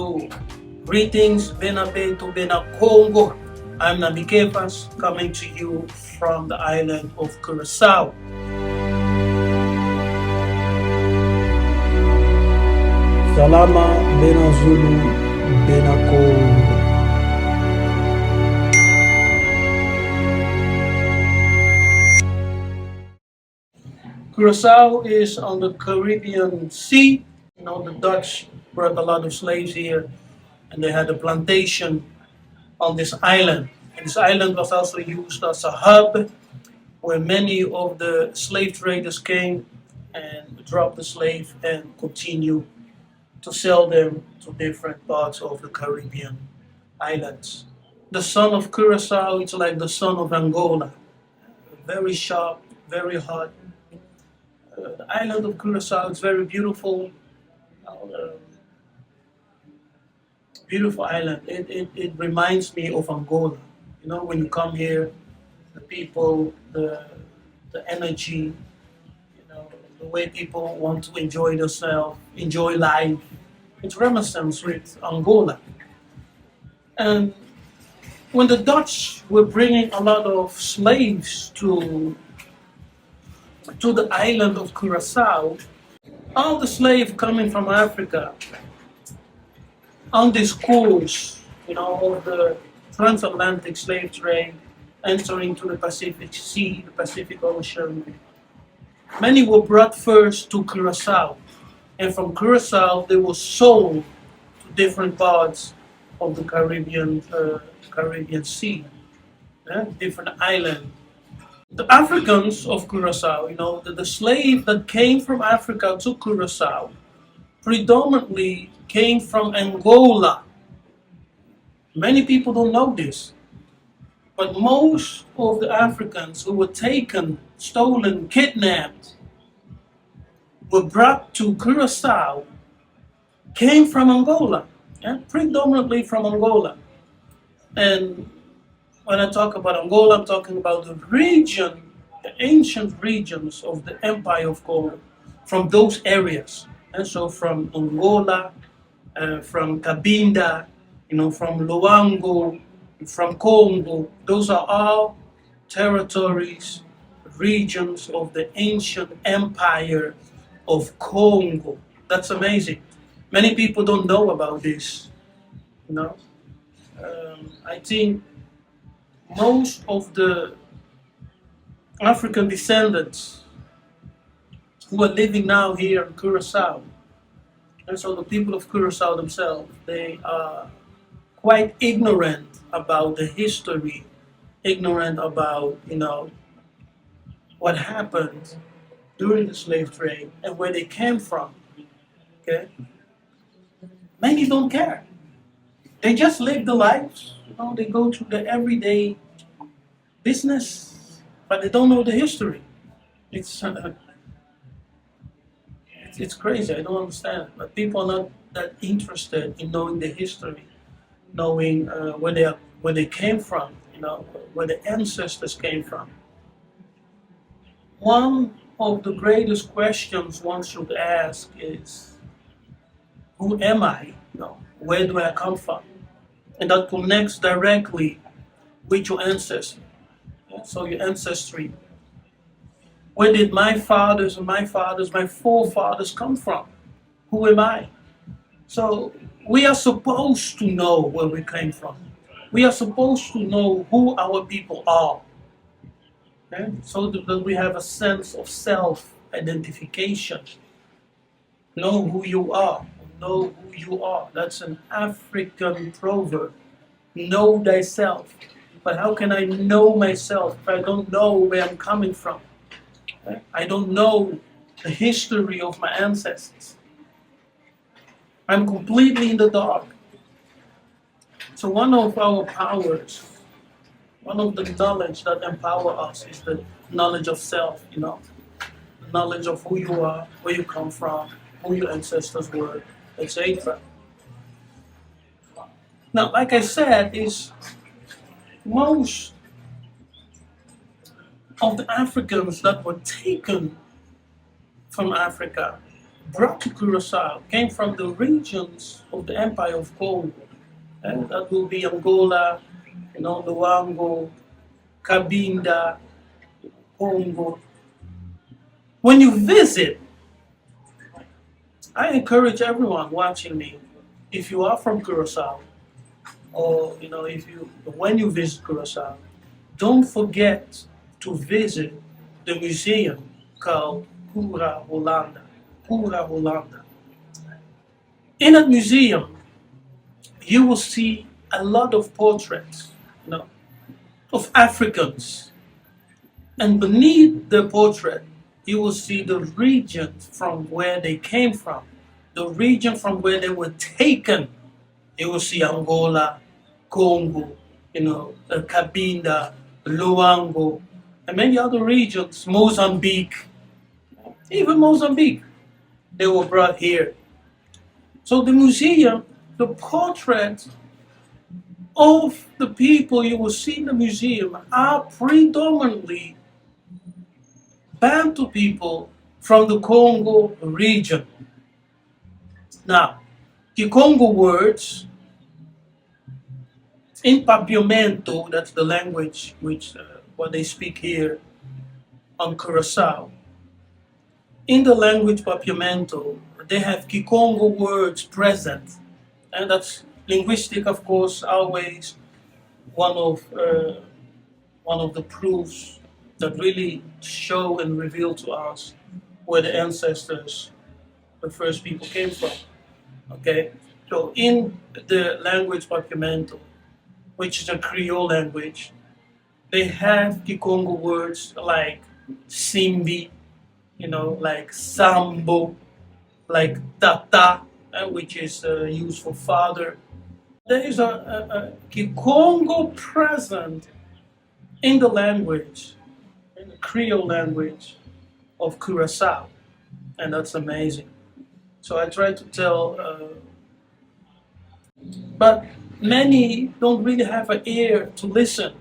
Zulu. Greetings, Benabe to Bena Kongo. I'm Nabi Kefas, coming to you from the island of Curaçao. Salama, Bena Zulu, Bena Kongo. Curaçao is on the Caribbean Sea. You know, the Dutch brought a lot of slaves here and they had a plantation on this island. And this island was also used as a hub where many of the slave traders came and dropped the slave and continue to sell them to different parts of the Caribbean islands. The sun of Curaçao is like the sun of Angola. Very sharp, very hot. The island of Curaçao is very beautiful. Beautiful island. It reminds me of Angola. You know, when you come here, the people, the energy, you know, the way people want to enjoy themselves, enjoy life. It's reminiscent with Angola. And when the Dutch were bringing a lot of slaves to the island of Curaçao, all the slaves coming from Africa on this course, you know, of the transatlantic slave trade, entering to the Pacific Sea, the Pacific Ocean, many were brought first to Curaçao. And from Curaçao, they were sold to different parts of the Caribbean Sea, different islands. The Africans of Curaçao, you know, the slave that came from Africa to Curaçao predominantly came from Angola. Many people don't know this, but most of the Africans who were taken, stolen, kidnapped, were brought to Curaçao came from Angola, predominantly from Angola. And when I talk about Angola, I'm talking about the region, the ancient regions of the Empire of Congo, from those areas. And so from Angola, from Cabinda, you know, from Luango, from Congo, those are all territories, regions of the ancient Empire of Congo. That's amazing. Many people don't know about this, you know. I think most of the African descendants who are living now here in Curaçao, and so the people of Curaçao themselves, they are quite ignorant about the history, ignorant about, you know, what happened during the slave trade and where they came from. Okay? Many don't care. They just live the lives. You know, they go through the everyday business, but they don't know the history. It's crazy. I don't understand. But people are not that interested in knowing the history, knowing where they came from. You know, where the ancestors came from. One of the greatest questions one should ask is, who am I? You know, where do I come from? And that connects directly with your ancestry. So your ancestry. Where did my fathers and my forefathers come from? Who am I? So we are supposed to know where we came from. We are supposed to know who our people are. Okay? So that we have a sense of self-identification. Know who you are. Know who you are. That's an African proverb. Know thyself. But how can I know myself if I don't know where I'm coming from? Okay? I don't know the history of my ancestors. I'm completely in the dark. So one of our powers, one of the knowledge that empower us is the knowledge of self, you know, the knowledge of who you are, where you come from, who your ancestors were, etc. Now, like I said, is most of the Africans that were taken from Africa brought to Curaçao came from the regions of the Empire of Congo. And that will be Angola, Luango, Cabinda, Congo. When you visit, I encourage everyone watching me, if you are from Curaçao, or if you when you visit Curaçao, don't forget to visit the museum called Cura Holanda. In that museum, you will see a lot of portraits, of Africans, and beneath the portrait, you will see the region from where they came from, the region from where they were taken. You will see Angola, Congo, Cabinda, Luango, and many other regions, Mozambique, even Mozambique, they were brought here. So the museum, the portrait of the people you will see in the museum are predominantly Bantu people from the Congo region. Now, the Congo words in Papiamento, that's the language which what they speak here on Curaçao. In the language Papiamento, they have Kikongo words present, and that's linguistic, of course, always one of the proofs that really show and reveal to us where the ancestors, the first people, came from. Okay, so in the language Papiamento, which is a Creole language, they have Kikongo words like Simbi, like Sambo, like Tata, which is used for father. There is a Kikongo present in the language, in the Creole language of Curaçao, and that's amazing. So I try to tell, but many don't really have an ear to listen.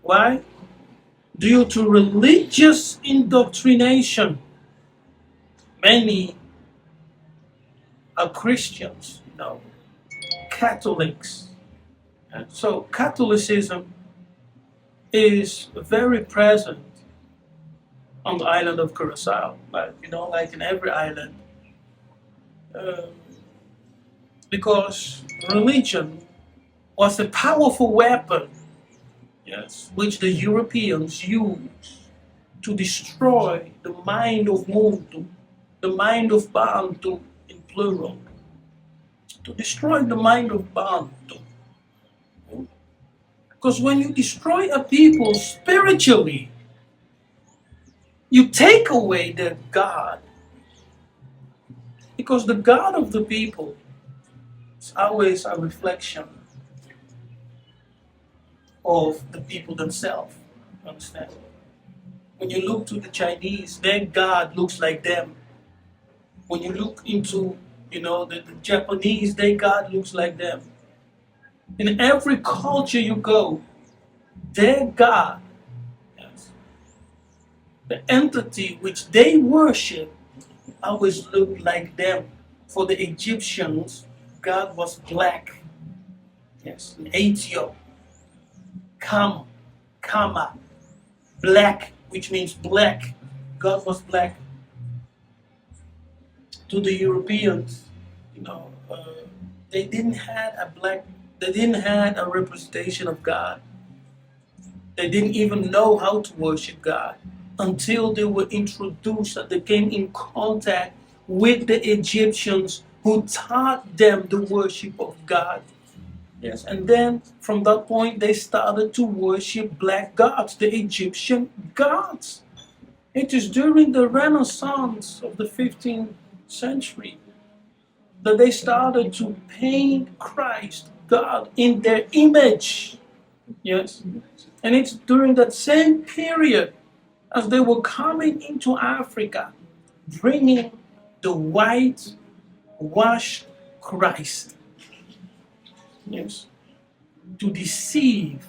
Why? Due to religious indoctrination. Many are Christians, Catholics. And so Catholicism is very present on the island of Curaçao, like in every island. Um, because religion was a powerful weapon, yes, which the Europeans used to destroy the mind of Muntu, the mind of Bantu in plural, to destroy the mind of Bantu. Because when you destroy a people spiritually, you take away their God. Because the God of the people is always a reflection of the people themselves. Understand? When you look to the Chinese, their God looks like them. When you look into, the Japanese, their God looks like them. In every culture you go, their God, yes, the entity which they worship, always looked like them. For the Egyptians, God was black. Yes, in Ethiopia, Kama, black, which means black. God was black. To the Europeans, they didn't have a representation of God. They didn't even know how to worship God until they were introduced and they came in contact with the Egyptians who taught them the worship of God. Yes, and then from that point they started to worship black gods, the Egyptian gods. It is during the Renaissance of the 15th century that they started to paint Christ, God, in their image. Yes. And it's during that same period as they were coming into Africa, bringing the white washed Christ. Yes. To deceive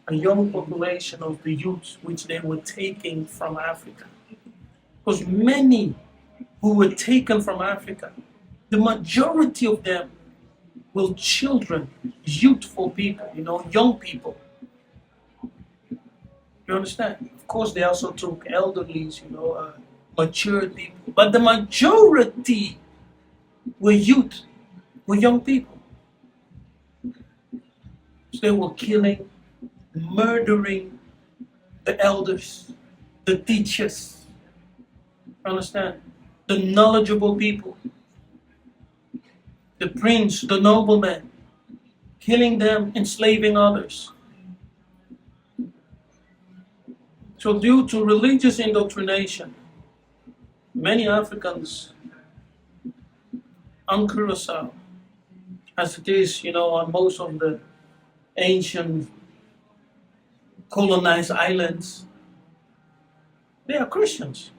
a young population of the youth which they were taking from Africa. Because many who were taken from Africa, the majority of them were children, youthful people, young people. You understand? Of course, they also took elderlies, matured people, but the majority were youth, were young people. So they were killing, murdering the elders, the teachers, understand? The knowledgeable people, the prince, the nobleman, killing them, enslaving others. So due to religious indoctrination, many Africans on Curaçao, as it is, on most of the ancient colonized islands, they are Christians.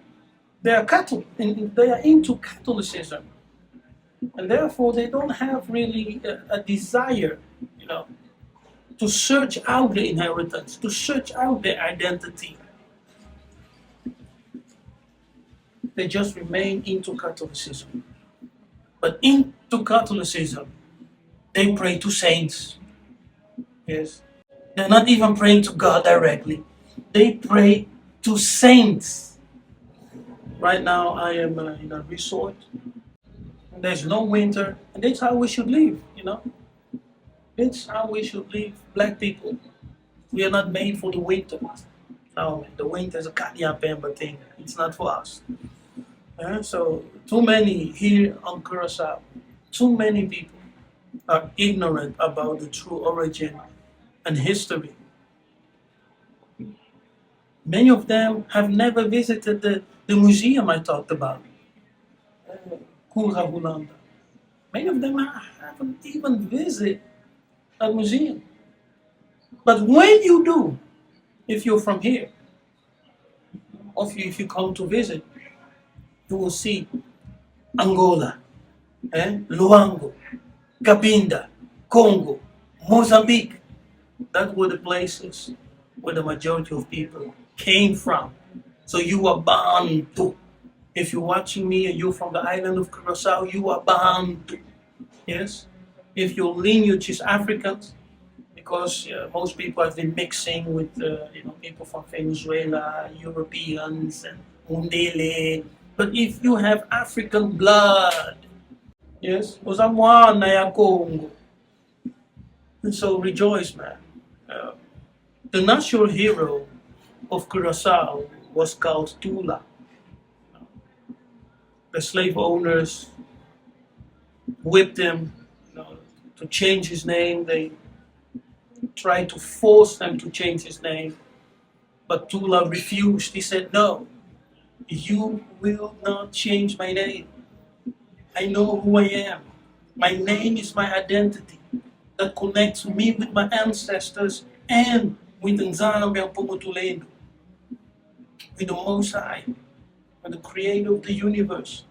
They are Catholic, and they are into Catholicism, and therefore they don't have really a desire, to search out the inheritance, to search out their identity. They just remain into Catholicism. But into Catholicism, they pray to saints. Yes. They're not even praying to God directly. They pray to saints. Right now, I am in a resort. And there's no winter. And that's how we should live, That's how we should live, black people. We are not made for the winter. No, the winter is a Kanyapemba thing. It's not for us. So, too many here on Curaçao, too many people are ignorant about the true origin and history. Many of them have never visited the museum I talked about, Curaçao. Many of them haven't even visited a museum. But when you do, if you're from here, or if you come to visit, you will see Angola, Luango, Cabinda, Congo, Mozambique. That were the places where the majority of people came from. So you are Bantu. If you're watching me and you're from the island of Curaçao, you are Bantu. Yes? If your lineage is Africans, because most people have been mixing with people from Venezuela, Europeans, and Mundele. But if you have African blood, yes, Osamwana ya Congo. And so rejoice, man. The national hero of Curaçao was called Tula. The slave owners whipped him to change his name. They tried to force them to change his name. But Tula refused. He said, no, you will not change my name. I know who I am. My name is my identity that connects me with my ancestors and with Nzambe and Pomotulendo, with the Most High, with the Creator of the universe.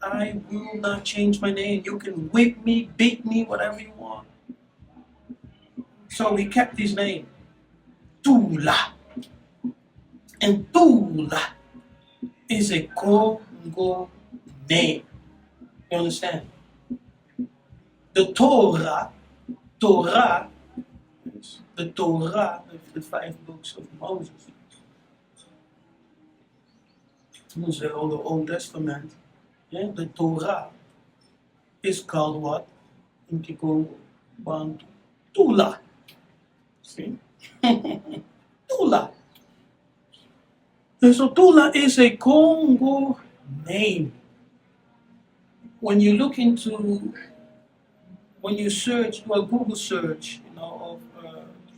I will not change my name. You can whip me, beat me, whatever you want. So he kept his name, Tula. And Tula is a Kongo name. You understand? The Torah, the 5 books of Moses, all the Old Testament, the Torah is called what? In Kongo, Bantu, Tula. See? Tula. And so Tula is a Kongo name. When you look into, when you search, do a Google search, of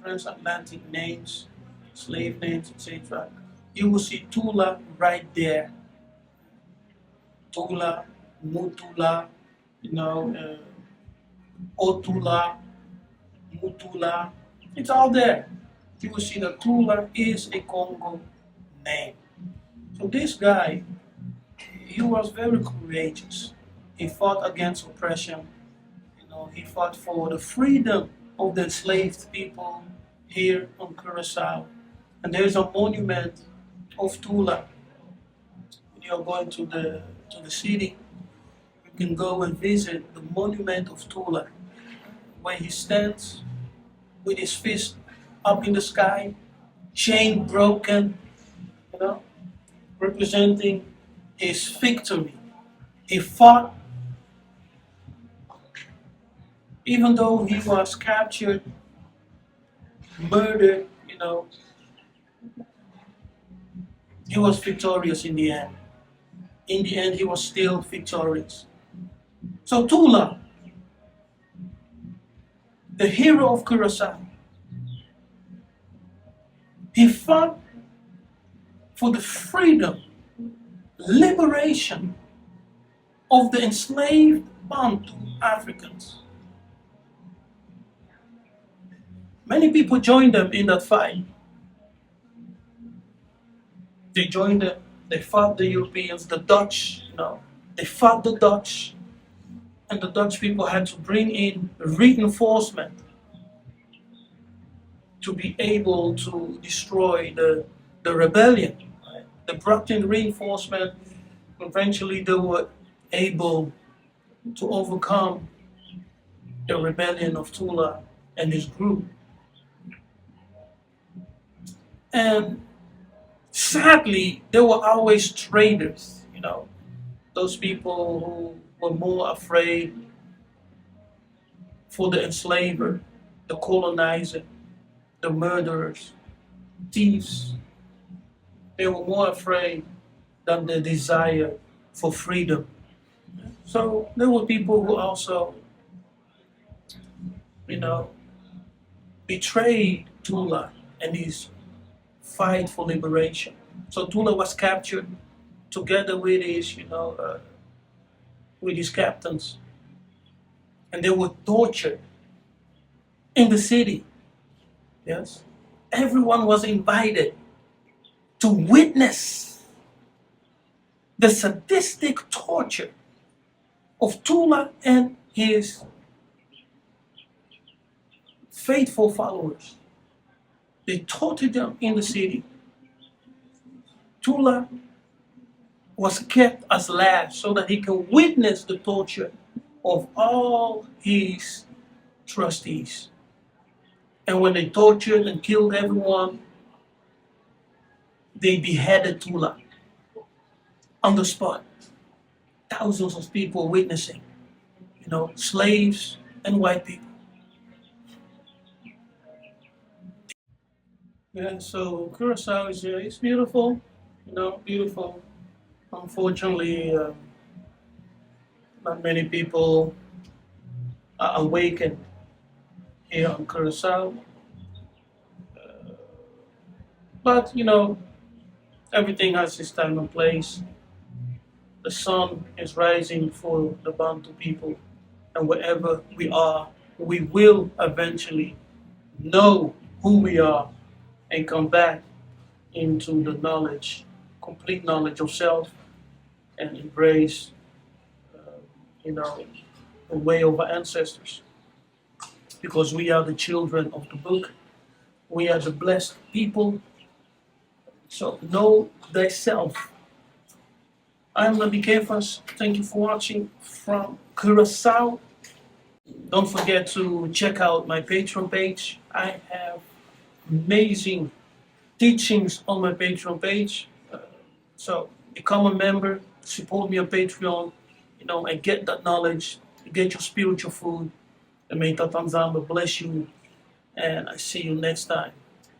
transatlantic names, slave names, etc., you will see Tula right there. Tula, Mutula, Otula, Mutula. It's all there. You will see that Tula is a Kongo name. So this guy, he was very courageous. He fought against oppression. He fought for the freedom of the enslaved people here on Curaçao. And there's a monument of Tula. When you're going to to the city, you can go and visit the monument of Tula, where he stands with his fist up in the sky, chain broken, you know, representing his victory. He fought, even though he was captured, murdered, he was victorious in the end. In the end, he was still victorious. So Tula, the hero of Curaçao, he fought for the freedom, liberation of the enslaved Bantu Africans. Many people joined them in that fight. They joined them, they fought the Europeans, the Dutch, they fought the Dutch, and the Dutch people had to bring in reinforcement to be able to destroy the rebellion. Right? They brought in reinforcement. Eventually, they were able to overcome the rebellion of Tula and his group. And sadly, there were always traitors, those people who were more afraid for the enslaver, the colonizer, the murderers, thieves. They were more afraid than the desire for freedom. So there were people who also, betrayed Tula and his fight for liberation. So Tula was captured together with his captains, and they were tortured in the city. Yes, everyone was invited to witness the sadistic torture of Tula and his faithful followers. They tortured them in the city. Tula was kept as last so that he could witness the torture of all his trustees. And when they tortured and killed everyone, they beheaded Tula on the spot. Thousands of people witnessing, slaves and white people. Yeah, so Curaçao is beautiful, beautiful. Unfortunately, not many people are awakened here on Curaçao. But, everything has its time and place. The sun is rising for the Bantu people, and wherever we are, we will eventually know who we are and come back into the knowledge, complete knowledge of self, and embrace, the way of our ancestors. Because we are the children of the book, we are the blessed people. So know thyself. I'm Nabi Kefas. Thank you for watching from Curaçao. Don't forget to check out my Patreon page. I have amazing teachings on my Patreon page. So become a member, support me on Patreon, and get that knowledge, get your spiritual food. And may Tatanzamba bless you. And I see you next time.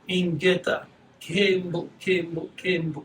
Ingeta, Kimbo, Kimbo, Kimbo.